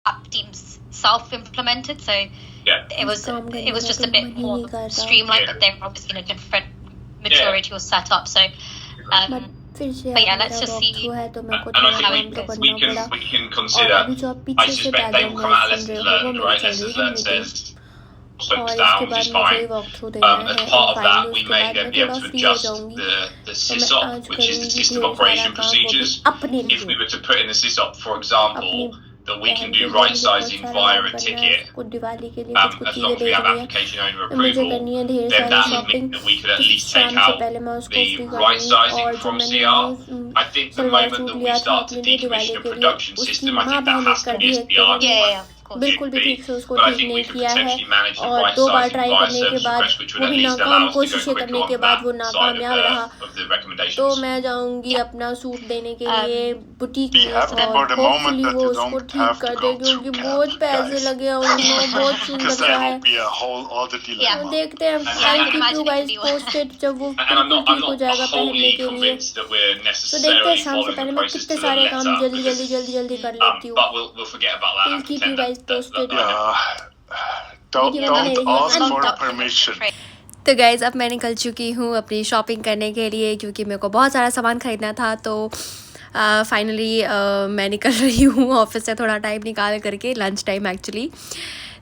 app teams self-implemented, so it was just a bit more streamlined, but they're obviously in a different maturity or setup. So, फिर से but yeah, मेरा let's just see. Walk है तो मेरे को And I थोड़ा think काम तो we करना can पड़ा। consider. और अभी जो आप I पीछे से suspect they will background come out noise soon lessons रहे हो वो learned, मेरी right? चल Lessons रही है learned मीटिंग, says और slopes इसके down, which बाद is मुझे fine. वॉक थ्रू देना As है, part और of फाइनली that, we उसके may बाद then मैं be able थोड़ा to फ्री हो adjust जाऊंगी। the तो मैं SysOp, आज which is the करूंगी system ढेर सारा operation काम, वो भी procedures. अपने If we लिए, were to put in the SysOp, for example, अपनी that we can बहन do के लिए right मुझे बहुत sizing सारा via काम a करना है, ticket, उसको दिवाली के लिए कुछ कुछ as long चीज़ें as we have भेजनी है, application owner तो मुझे approval, करनी है ढेर then सारी that would mean shopping. that we could at तो least take शाम से out पहले मैं उसको the फ्री कर right दूंगी। sizing और जो from मैंने CR. New I think the salwar moment suit that we लिया था start अपने to लिए दिवाली decommission a के लिए, production उसकी system, I माँ think that बहन has to कर be दी a है PR कि job. बिल्कुल भी ठीक से उसको But I ठीक think we नहीं could किया है। potentially manage the और right 2 बार sizing ट्राई via करने के service बाद request, which would वो at भी least allow नाकाम, us to go कोशिशें quicker करने on के बाद that वो side नाकामयाब रहा। of the recommendations. तो मैं जाऊंगी अपना सूट देने के लिए बुटीक Be में, happy और for the moment hopefully that वो you उसको don't ठीक have to कर go दे, क्योंकि through बहुत camp, पैसे guys. लगे हैं उनमें, बहुत Because सुंदर there सा है। will be a whole other dilemma. तो देखते हैं, And I I can keep you imagine it guys can be posted जब वो and I'm बिल्कुल not ठीक हो जाएगा पहनने wholly के लिए। convinced that we're तो देखते हैं, necessarily शाम से following पहले the मैं process कितने to the सारे काम letter, जल्दी कर लेती हूँ। but we'll forget about that Please and keep you pretend guys posted. that I don't. Don't video बना रही ask है for अंत तक। permission. तो गाइज़ अब मैं निकल चुकी हूँ अपनी शॉपिंग करने के लिए, क्योंकि मेरे को बहुत सारा सामान ख़रीदना था। तो फाइनली मैं निकल रही हूँ ऑफिस से थोड़ा टाइम निकाल करके, लंच टाइम एक्चुअली।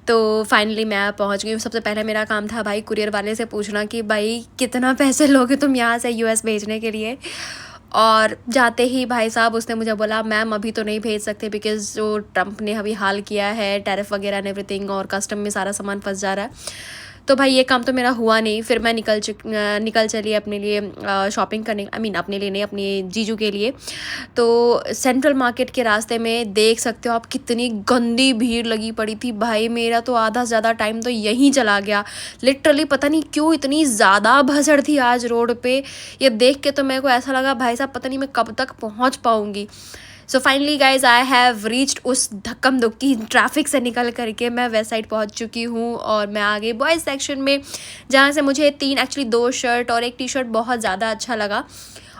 तो फाइनली मैं पहुँच गई हूँ। सबसे पहले मेरा काम था भाई कुरियर वाले से पूछना कि भाई कितना पैसे लोगे तुम यहाँ से यूएस भेजने के लिए। और जाते ही भाई साहब उसने मुझे बोला मैम अभी तो नहीं भेज सकते, बिकॉज़ जो ट्रम्प ने अभी हाल किया है टैरिफ वगैरह एंड एवरीथिंग, और कस्टम में सारा सामान फंस जा रहा है। तो भाई ये काम तो मेरा हुआ नहीं। फिर मैं निकल चली अपने लिए शॉपिंग करने, आई मीन अपने लिए नहीं, अपने जीजू के लिए। तो सेंट्रल मार्केट के रास्ते में देख सकते हो आप कितनी गंदी भीड़ लगी पड़ी थी भाई। मेरा तो आधा से ज़्यादा टाइम तो यहीं चला गया लिटरली। पता नहीं क्यों इतनी ज़्यादा भसड़ थी आज रोड पे। ये देख के तो मेरे को ऐसा लगा भाई साहब पता नहीं मैं कब तक पहुंच पाऊंगी। So finally guys I have reached उस धक्कम धुक्की ट्रैफिक से निकल करके मैं वेस्ट साइड पहुंच चुकी हूँ। और मैं आ गई बॉयज़ सेक्शन में, जहाँ से मुझे 2 शर्ट और 1 टी-शर्ट बहुत ज़्यादा अच्छा लगा।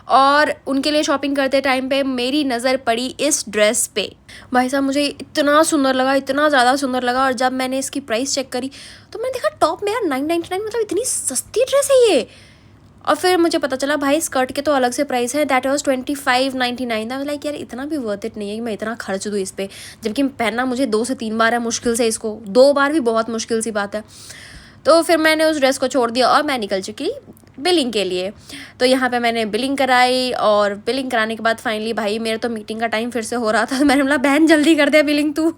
और उनके लिए शॉपिंग करते टाइम पे मेरी नज़र पड़ी इस ड्रेस पे। भाई साहब मुझे इतना सुंदर लगा, इतना ज़्यादा सुंदर लगा। और जब मैंने इसकी प्राइस चेक करी तो मैंने देखा टॉप में यार 999, मतलब इतनी सस्ती ड्रेस है ये। और फिर मुझे पता चला भाई स्कर्ट के तो अलग से प्राइस है, दैट वाज 2599। था लाइक यार इतना भी वर्थ इट नहीं है कि मैं इतना खर्च दूँ इस पर, जबकि पहनना मुझे 2 से 3 बार है मुश्किल से, इसको 2 बार भी बहुत मुश्किल सी बात है। तो फिर मैंने उस ड्रेस को छोड़ दिया और मैं निकल चुकी बिलिंग के लिए। तो यहाँ पे मैंने बिलिंग कराई, और बिलिंग कराने के बाद फाइनली भाई मेरा तो मीटिंग का टाइम फिर से हो रहा था, तो मैंने बोला बहन जल्दी कर दे बिलिंग तू।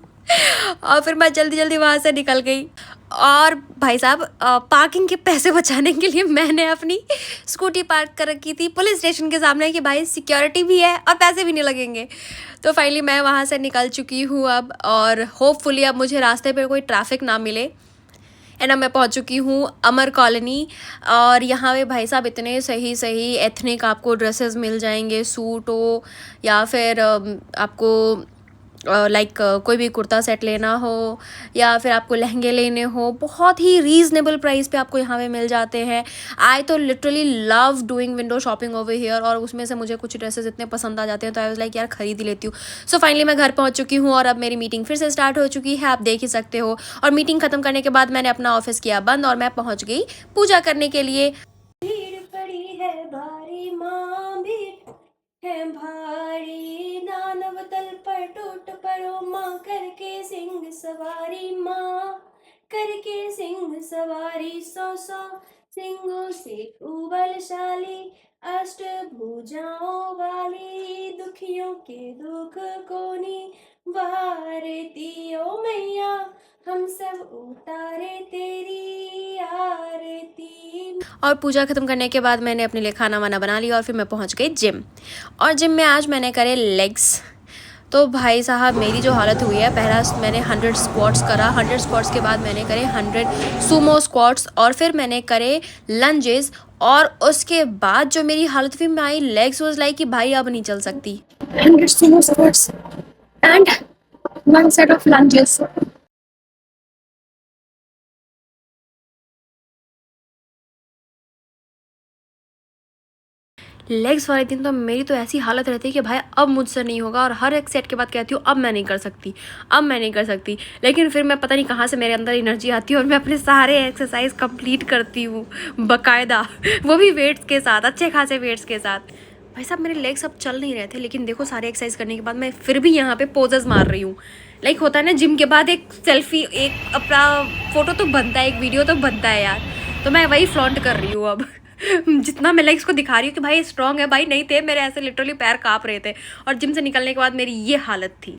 और फिर मैं जल्दी वहाँ से निकल गई। और भाई साहब पार्किंग के पैसे बचाने के लिए मैंने अपनी स्कूटी पार्क कर रखी थी पुलिस स्टेशन के सामने कि भाई सिक्योरिटी भी है और पैसे भी नहीं लगेंगे। तो फाइनली मैं वहाँ से निकल चुकी हूँ अब, और होपफुली अब मुझे रास्ते पे कोई ट्रैफिक ना मिले। एंड अब मैं पहुँच चुकी हूँ अमर कॉलोनी। और यहाँ पे भाई साहब इतने सही एथनिक आपको ड्रेसेस मिल जाएंगे, सूट हो या फिर आपको लाइक कोई भी कुर्ता सेट लेना हो या फिर आपको लहंगे लेने हो, बहुत ही रीज़नेबल प्राइस पे आपको यहाँ पे मिल जाते हैं। आई तो literally love doing window shopping over here, और उसमें से मुझे कुछ ड्रेसेस इतने पसंद आ जाते हैं तो आई वाज लाइक यार खरीद ही लेती हूँ। सो फाइनली मैं घर पहुँच चुकी हूँ और अब मेरी मीटिंग फिर से स्टार्ट हो चुकी है, आप देख ही सकते हो। और मीटिंग ख़त्म करने के बाद मैंने अपना ऑफिस किया बंद और मैं पहुँच गई पूजा करने के लिए। भीड़ पड़ी है भारी माँ, भीड़ है भारी, दानव तल पर टूट पड़ो माँ, करके सिंह सवारी माँ, करके सिंह सवारी। 100 सिंहों से तू बलशाली, अष्ट भुजाओं वाली, दुखियों के दुख को निवारती ओ मैया, हम सब उतारे तेरी आरती। और पूजा ख़त्म करने के बाद मैंने अपने लिए खाना वाना बना लिया और फिर मैं पहुंच गई जिम। और जिम में आज मैंने करे लेग्स। तो भाई साहब मेरी जो हालत हुई है, पहला मैंने 100 स्क्वाट्स करा, 100 स्क्वाट्स के बाद मैंने करे 100 सुमो स्क्वाट्स, और फिर मैंने करे लंजेस, और उसके बाद जो मेरी हालत हुई माई लेग्स वाज लाइक कि भाई अब नहीं चल सकती। 100 sumo squats and 1 set of lunges. Legs वाले दिन तो मेरी तो ऐसी हालत रहती है कि भाई अब मुझसे नहीं होगा, और हर एक सेट के बाद कहती हूँ अब मैं नहीं कर सकती, अब मैं नहीं कर सकती। लेकिन फिर मैं पता नहीं कहाँ से मेरे अंदर एनर्जी आती है और मैं अपने सारे एक्सरसाइज कंप्लीट करती हूँ बाकायदा, वो भी वेट्स के साथ, अच्छे खासे वेट्स के साथ। भाई साहब मेरे लेग्स अब चल नहीं रहे थे, लेकिन देखो सारे एक्सरसाइज करने के बाद मैं फिर भी यहाँ पे पोजेस मार रही हूँ। लाइक होता है ना जिम के बाद एक सेल्फी, एक अपना फोटो तो बनता है, एक वीडियो तो बनता है यार, तो मैं वही फ्लॉन्ट कर रही हूँ अब। जितना मैं लेग्स को दिखा रही हूँ कि भाई स्ट्रॉन्ग है, भाई नहीं थे मेरे, ऐसे लिटरली पैर काँप रहे थे, और जिम से निकलने के बाद मेरी ये हालत थी।